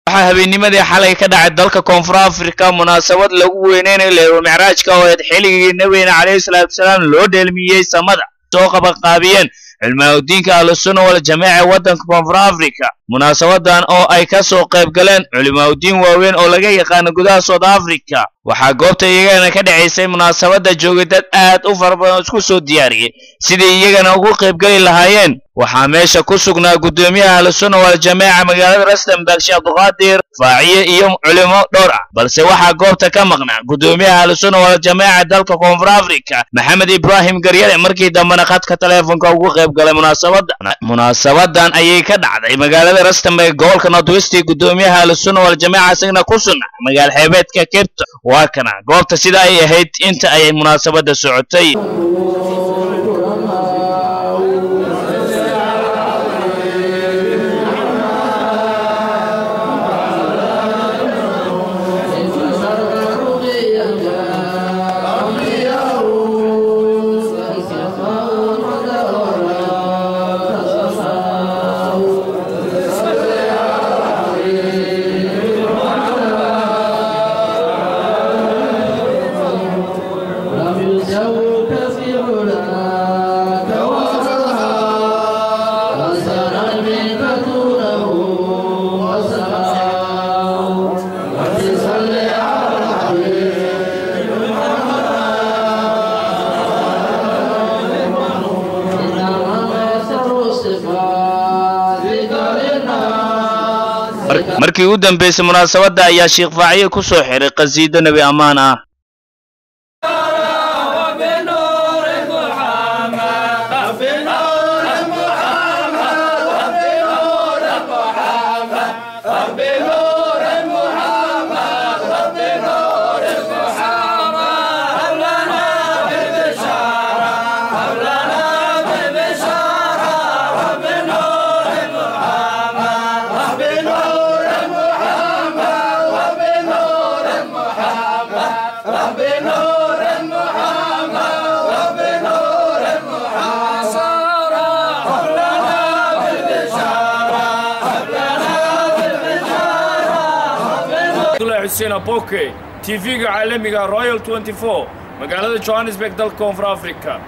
waxaa habeennimadii xalay ka dhacay dalka Koonfur Afrika munaasabad lagu weyneynayo Micraajka oo xilligii Nabiga Kaleey salaatu salaam loo dheelmiyay samada soo qabanqaabiyeen cilmaadiinka Ahlusunna wal Jamaaca wadanka Koonfur Afrika munaasabadan oo ay ka soo qayb galeen cilmaadiin waaweyn oo laga yaqaan gudaha South Africa waxaa goobta iyagana ka dhaceysay munaasabada joogay dad aad u fara badan isku soo diyaariyay sidii iyagana ugu qayb gali lahaayeen waxaa meesha ku sugnaa gudoomiyaha Ahlusunna wal Jamaaca magaalada Rustenburg Sheikh Abdulqaadir faaciye iyo culimo dhowr ah balse waxaa goobta ka maqnaa gudoomiyaha Ahlusunna wal Jamaaca dalka Koonfur Afrika Maxamed Ibrahim Garyare markii dambana khadka telefoonka ugu qayb galay munaasabadan ayay ka dhacday magaalada Rustenburg gobolka North West gudoomiyaha Ahlusunna wal Jamaaca isagana ku sugnaa magaal xeebeedka Cape Town waa kana goobta sida ay ahayd inta ay munaasabada socotay markii u dambeysay munaasabada ayaa Sheikh Faaciye ku soo xiray qasiido nabi amaan ah حسين أبوكي تي في عالمي رويال 24 مقالة جوهانسبرغ دال كونفر أفريقيا